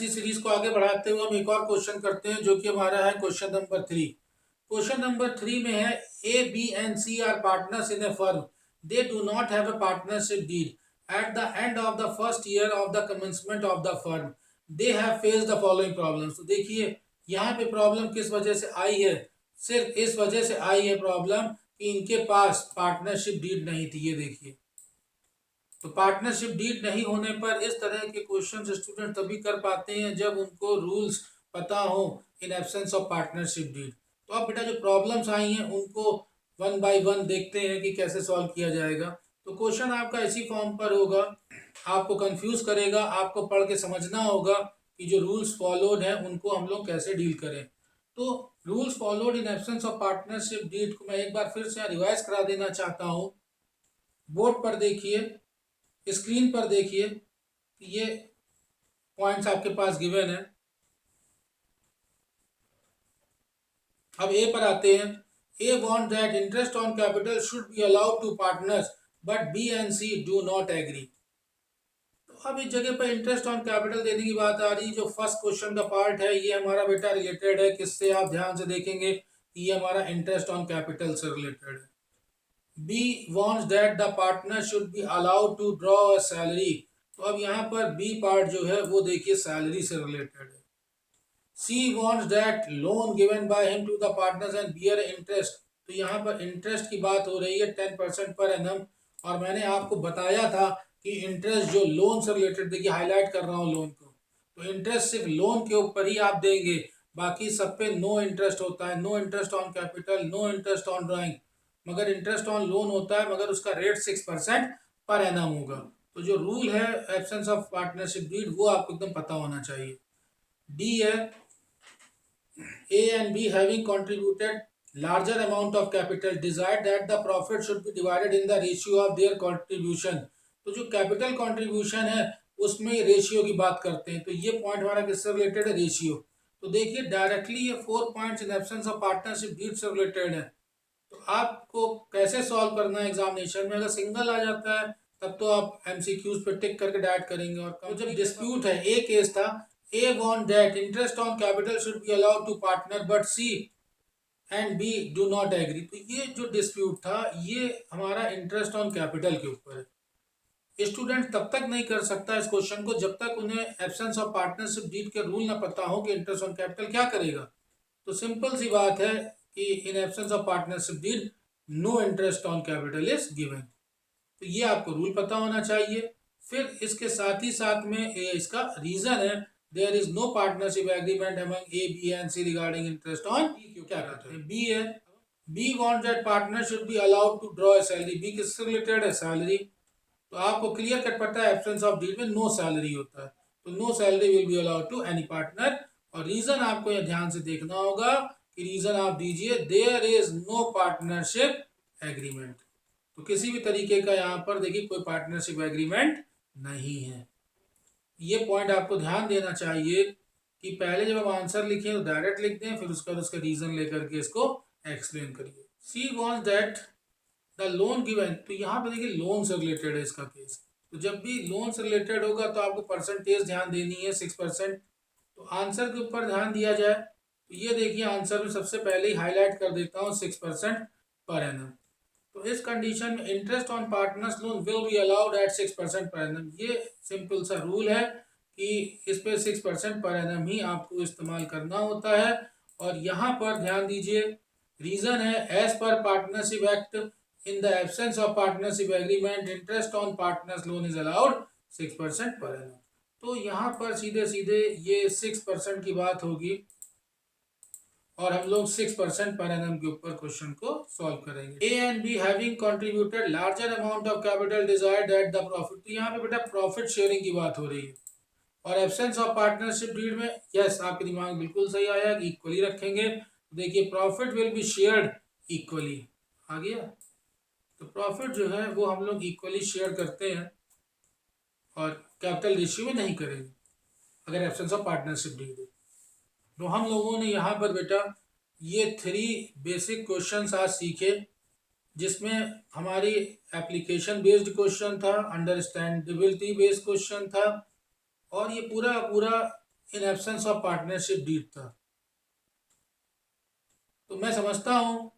इसी सीरीज को आगे बढ़ाते हुए हम एक और क्वेश्चन करते हैं जो कि हमारा है क्वेश्चन नंबर 3। क्वेश्चन नंबर 3 में है A B and C are partners in a firm, they do not have a partnership deed at the end of the first year of the commencement of the firm, they have faced the following problems. तो देखिए यहाँ पे problem किस वजह से आई है, सिर्फ इस वजह से आई है प्रॉब्लम कि इनके पास पार्टनरशिप डीड नहीं थी। ये देखिए, तो पार्टनरशिप डीड नहीं होने पर इस तरह के क्वेश्चन स्टूडेंट तभी कर पाते हैं जब उनको रूल्स पता हो in absence of partnership deed. तो अब बेटा जो प्रॉब्लम्स आई हैं उनको वन बाय वन देखते हैं कि कैसे सॉल्व किया जाएगा। तो क्वेश्चन आपका इसी फॉर्म पर होगा, आपको कंफ्यूज करेगा, आपको पढ़ के समझना होगा कि जो रूल्स फॉलोड हैं उनको हम लोग कैसे डील करें। तो rules followed in absence of partnership deed को मैं एक बार फिर से रिवाइज करा देना चाहता हूँ। बोर्ड पर देखिए, स्क्रीन पर देखिए, ये पॉइंट्स आपके पास गिवन है। अब ए पर आते हैं। A want that interest on capital should be allowed to partners but B and C do not agree. तो अब इस जगह पर इंटरेस्ट ऑन कैपिटल देने की बात आ रही है। जो फर्स्ट क्वेश्चन का पार्ट है ये हमारा बेटा रिलेटेड है किससे, आप ध्यान से देखेंगे ये हमारा इंटरेस्ट ऑन कैपिटल से रिलेटेड है। B wants that the partner should be allowed to draw a salary. तो अब यहाँ पर बी पार्ट जो है वो देखिए सैलरी से रिलेटेड है। C wants that loan given by him to the partners and bear interest. तो यहाँ पर इंटरेस्ट की बात हो रही है 10% पर एनम, और मैंने आपको बताया था कि इंटरेस्ट जो लोन से रिलेटेड, देखिए हाईलाइट कर रहा हूँ लोन को, तो इंटरेस्ट सिर्फ लोन के ऊपर ही आप देंगे, बाकी सब पे नो इंटरेस्ट होता है। No interest on capital, no interest on drawing, मगर इंटरेस्ट ऑन लोन होता है, मगर उसका रेट 6% पर एनम होगा। तो जो रूल है एब्सेंस ऑफ पार्टनरशिप डीड वो आपको एकदम पता होना चाहिए। डी है A and B having contributed larger amount of capital desired that the profit should be divided in the ratio of their contribution। तो जो कैपिटल कंट्रीब्यूशन है उसमें रेशियो की बात करते हैं। तो ये पॉइंट हमारा किससे रिलेटेड है, रेशियो। तो देखिए डायरेक्टली ये 4 points in absence of partnership deed से रिलेटेड है। तो आपको कैसे सॉल्व करना है एग्जामिनेशन में, अगर सिंगल आ जाता है तब तो आप एमसीक्यूज पे टिक करके डायरेक्ट करेंगे। और तो जब डिस्प्यूट है, ए केस था, A want that interest on capital should be allowed to partner but C and B do not agree. तो ये जो डिस्प्यूट था ये हमारा इंटरेस्ट ऑन कैपिटल के ऊपर है। स्टूडेंट तब तक नहीं कर सकता इस क्वेश्चन को जब तक उन्हें एब्सेंस ऑफ पार्टनरशिप डीड के रूल ना पता हो कि इंटरेस्ट ऑन कैपिटल क्या करेगा। तो सिंपल सी बात है कि in absence of partnership deed no interest on capital is given. तो ये आपको रूल पता होना चाहिए। फिर इसके साथ ही साथ में इसका रीजन है, there is no partnership agreement among A B and C regarding interest on, क्या कहते हैं, बी है। B want that partner should be allowed to draw salary. B किससे रिलेटेड है, सैलरी। तो आपको क्लियर कट पता है एब्सेंस ऑफ डीड में नो सैलरी होता है, तो no salary will be allowed to any partner. और रीजन आपको यह ध्यान से देखना होगा कि रीजन आप दीजिए there is no partnership agreement. तो किसी भी तरीके का यहाँ पर देखिए कोई पार्टनरशिप एग्रीमेंट नहीं है। ये पॉइंट आपको ध्यान देना चाहिए कि पहले जब आप आंसर लिखें तो डायरेक्ट लिख दें, फिर उसका उसका रीजन लेकर के इसको एक्सप्लेन करिए। सी wants that the loan given. तो यहाँ पे देखिए लोन से रिलेटेड है इसका केस। तो जब भी लोन से रिलेटेड होगा तो आपको परसेंटेज ध्यान देनी है 6%। तो आंसर के ऊपर ध्यान दिया जाए तो ये देखिए आंसर में सबसे पहले ही हाईलाइट कर देता हूँ 6% पर एनम। तो इस कंडीशन में interest on partners loan will be allowed at 6% per annum. ये सिंपल सा रूल है कि इस पे 6% पर एनम ही आपको इस्तेमाल करना होता है। और यहाँ पर ध्यान दीजिए रीजन है as per partnership act in the absence of partnership agreement interest on partners loan is allowed 6% per annum. तो यहाँ पर सीधे सीधे ये 6% की बात होगी और हम लोग 6% पर एनम के ऊपर क्वेश्चन को सॉल्व करेंगे। A and be having contributed larger amount of capital desired at the profit. तो यहाँ पे बेटा प्रॉफिट शेयरिंग की बात हो रही है और एब्सेंस ऑफ पार्टनरशिप डीड में यस आपके दिमाग बिल्कुल सही आया कि इक्वली रखेंगे। तो देखिए profit will be shared equally आ गया। तो प्रॉफिट जो है वो हम लोग इक्वली शेयर करते हैं और कैपिटल रेशियो में नहीं करेंगे अगर एब्सेंस ऑफ पार्टनरशिप डीड है। तो हम लोगों ने यहाँ पर बेटा ये 3 बेसिक क्वेश्चंस आज सीखे जिसमें हमारी एप्लीकेशन बेस्ड क्वेश्चन था, अंडरस्टैंडेबिलिटी बेस्ड क्वेश्चन था और ये पूरा पूरा in absence of partnership deed था। तो मैं समझता हूँ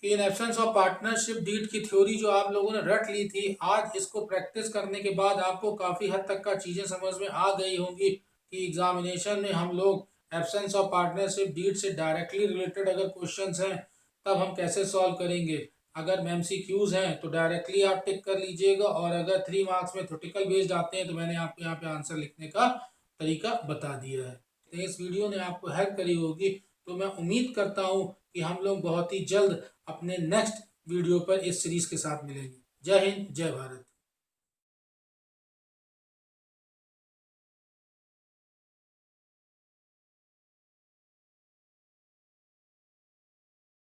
कि in absence of partnership deed की थ्योरी जो आप लोगों ने रट ली थी, आज इसको प्रैक्टिस करने के बाद आपको काफ़ी हद तक का चीज़ें समझ में आ गई होंगी कि एग्जामिनेशन में हम लोग एब्सेंस ऑफ पार्टनरशिप डीड से डायरेक्टली रिलेटेड अगर क्वेश्चंस हैं तब हम कैसे सॉल्व करेंगे। अगर MCQs हैं तो डायरेक्टली आप टिक कर लीजिएगा, और अगर 3 मार्क्स में थ्योरेटिकल बेस्ड आते हैं तो मैंने आपको यहाँ पे आंसर लिखने का तरीका बता दिया है। तो इस वीडियो ने आपको हेल्प करी होगी। तो मैं उम्मीद करता हूँ कि हम लोग बहुत ही जल्द अपने नेक्स्ट वीडियो पर इस सीरीज के साथ मिलेंगे। जय हिंद, जय भारत।